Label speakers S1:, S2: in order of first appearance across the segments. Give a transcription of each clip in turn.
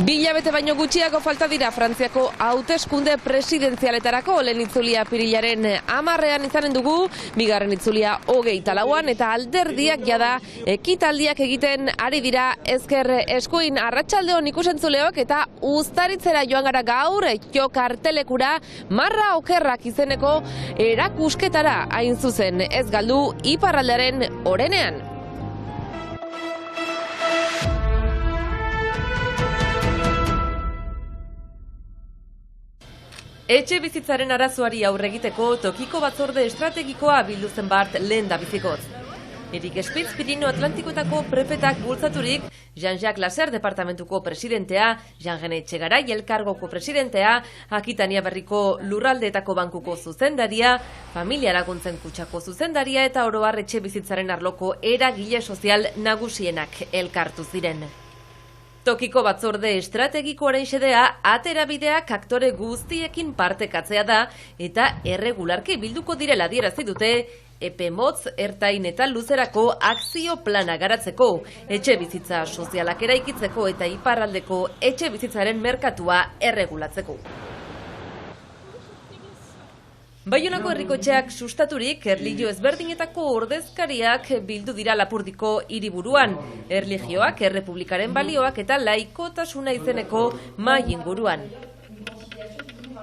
S1: Hilabete baino gutxiago falta dira Frantziako hauteskunde presidenzialetarako. Lehen itzulia apirilaren 10ean izanen dugu, bigarren itzulia 24an, eta alderdiak jada ekitaldiak egiten ari dira ezker eskuin. Arratsaldeon ikusentzuleok, eta uztaritzera joan gara gaur, kartelekura marra okerrak izeneko erakusketara, hain zuzen ez galdu iparraldearen orenean. Etxe bizitzaren arazoari aurre egiteko tokiko batzorde estrategikoa bildu zen bart lehen da bizikoz. Erik Spitz Pirinio Atlantikoetako prefetak bultzaturik, Jean-Jacques Lasser departamentuko presidentea, Jean-René Etxegarai elkargoko presidentea, Akitania Berriko lurraldeetako bankuko zuzendaria, familia laguntzen kutxako zuzendaria eta oro har etxe bizitzaren arloko eragile sozial nagusienak elkartu ziren. Tokiko batzorde estrategikoaren xedea aterabideak aktore guztiekin partekatzea da eta erregularki bilduko direla adierazi dute epe motz, ertain eta luzerako akzio plana garatzeko, etxe bizitza sozialak eraikitzeko eta iparraldeko etxe bizitzaren merkatua erregulatzeko. Baionako herrikotxeak sustaturik, erlijio ezberdinetako ordezkariak bildu dira Lapurdiko hiriburuan, erlijioak, errepublikaren balioak eta laikotasuna izeneko mahai inguruan.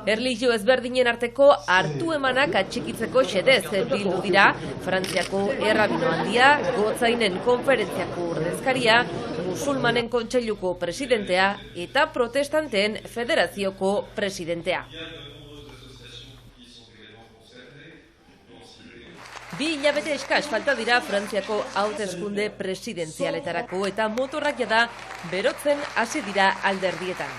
S1: Erlijio ezberdinen arteko hartu emanak atxikitzeko xedez bildu dira Frantziako errabino handia, gotzainen konferentziako ordezkaria, musulmanen kontseiluko presidentea eta protestanteen federazioko presidentea. 2 hilabete eskas falta dira Frantziako hauteskunde presidenzialetarako eta motorrak jada berotzen hasi dira alderdietan.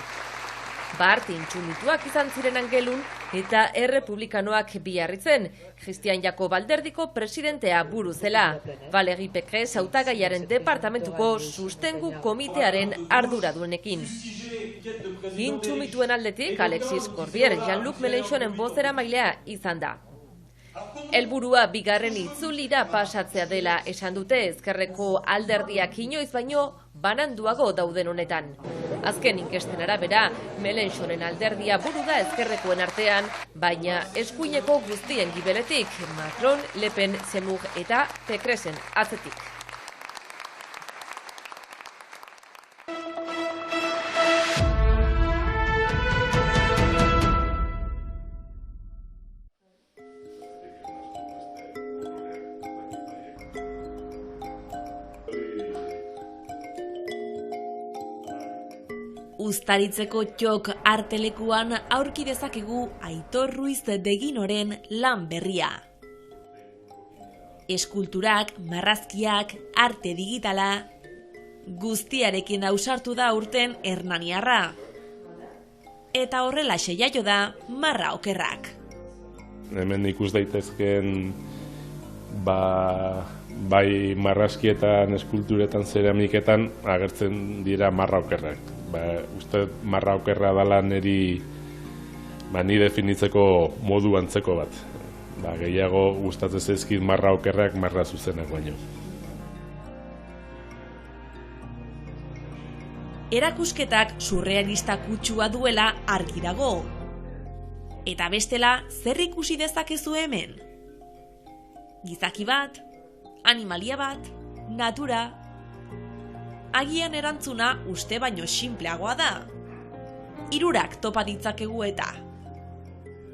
S1: Bart intsunituak izan ziren Angelun eta errepublikanoak biarritzen, Christian Jakob alderdiko presidentea buru zela, Valérie Pécresse hautagaiaren departamentuko sustengu komitearen arduradunekin. Intsumituen aldetik Alexis Corbière, Jean-Luc Mélenchonen bozeramailea izan da. Helburua bigarren itzulira pasatzea dela esan dute, ezkerreko alderdiak inoiz baino bananduago dauden honetan. Azken inkesten arabera, Mélenchonen alderdia buru da ezkerrekoen artean, baina eskuineko guztien gibeletik, Macron, Le Pen, Zemmour eta Pécressen atzetik. Uztaritzeko txok artelekuan aurki dezakegu Aitor Ruiz Deginoren lan berria. Eskulturak, marrazkiak, arte digitala, guztiarekin ausartu da urten hernaniarra. Eta horrela jaio da marra okerrak.
S2: Hemen ikus daitezken bai marrazkietan, eskulturetan, zeramiketan agertzen dira marra okerrak. Uste marra okerra dela ni definitzeko modu antzeko bat. Gehiago gustatzen zaizkit marra okerrak marra zuzenak baino.
S3: Erakusketak surrealista kutsua duela argi dago. Eta bestela, zer ikusi dezakezu hemen? Gizaki bat, animalia bat, natura. Agian erantzuna uste baino sinpleagoa da. Hirurak topa ditzakegu eta.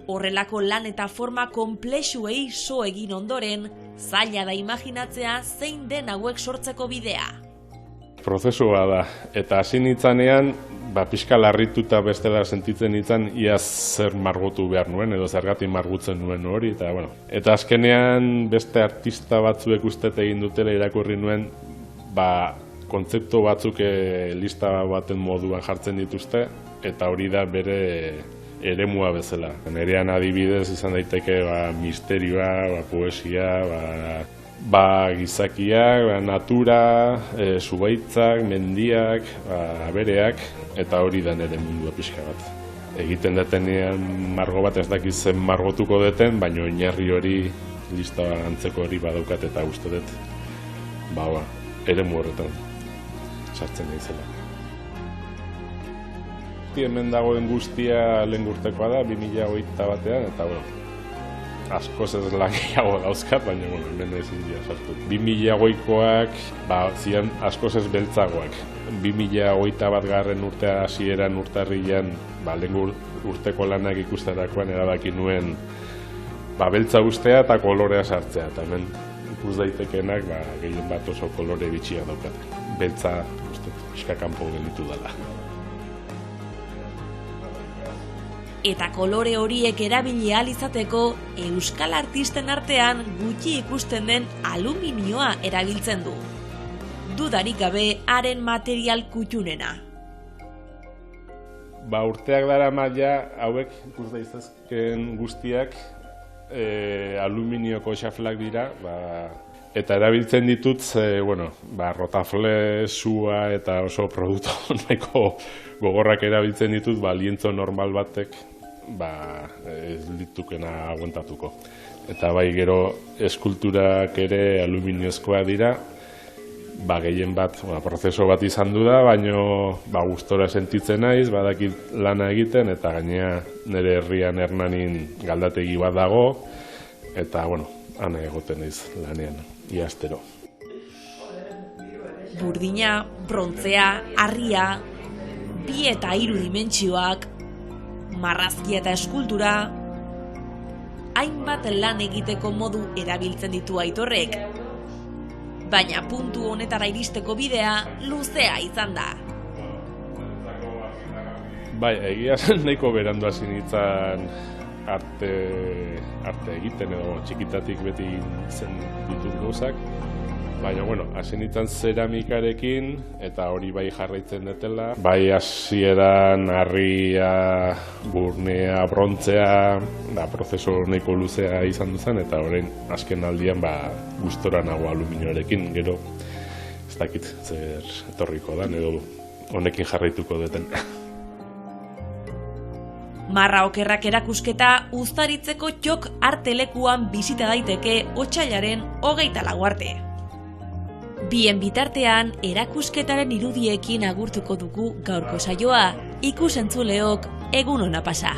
S3: Horrelako lan eta forma konplexuei so egin ondoren, zaila da imaginatzea zein den hauek sortzeko bidea.
S2: Prozesua da, eta hasi nintzanean, pixka larrituta bestela sentitzen nintzen iaz zer margotu behar nuen, edo zergatik margutzen nuen hori, eta azkenean beste artista batzuek uste egin dutela irakurri nuen, kontzeptu batzuk lista baten moduan jartzen dituzte, eta hori da bere eremua bezala. Nerean adibidez izan daiteke misterioa, poesia, gizakiak, natura, zubaitzak, mendiak, abereak, eta hori da nire mundua pixka bat. Egiten detenean margo bat ez dakiz zen margotuko deten, baina oinarri hori lista antzeko hori badaukat eta uste dut eremu horretan sartzen naizela. hemen dagoen guztia lehen urtekoa da, 2021 eta askoz ez lan gehiago dauzkat, baina hemen ezin dira sartu. 2020koak, ziren askoz ez beltzagoak. 2021 urtea hasieran urtarrian, lehen urteko lanak ikusterakoan erabaki nuen beltza ustea eta kolorea sartzea, eta hemen ikus daitekenak gehien bat oso kolore bitxia daukate. Beltza pixka kanpo gelditu dela.
S3: Eta kolore horiek erabili ahal izateko euskal artisten artean gutxi ikusten den aluminioa erabiltzen du. Dudarik gabe haren material kutxunena.
S2: Urteak dara maila hauek ikus daitezkeen guztiak aluminioko xaflak dira, eta erabiltzen ditut, rotafle, sua eta oso produktu nahiko gogorrak erabiltzen ditut, lientzo normal batek ez ditukena aguantatuko. Eta gero eskulturak ere aluminiozkoa dira, gehien bat, prozeso bat izan du da, baina gustora sentitzen naiz, badakit lana egiten, eta gainea nire herrian Hernanin galdategi bat dago, eta, han egoten naiz lanean, iaztero.
S3: Burdina, brontzea, harria, 2 eta 3 dimentsioak, marrazkia eta eskultura, hainbat lan egiteko modu erabiltzen ditu Aitorrek. Baina puntu honetara iristeko bidea luzea izan da.
S2: Egia zen nahiko berandu hasi nintzen arte egiten edo txikitatik beti zen ditut gauzak. Baina, hasi nintzen zeramikarekin eta hori jarraitzen dutela. Hasieran harria, burnea, brontzea, prozeso nahiko luzea izan duzen, eta orain azken aldian gustora nago aluminioarekin, gero ez dakit zer etorriko da, edo honekin jarraituko duten.
S3: Marra okerrak erakusketa Uztaritzeko txok artelekuan bizita daiteke otsailaren 24 arte. Bien bitartean, erakusketaren irudiekin agurtuko dugu gaurko saioa, ikus-entzuleok egun ona pasa.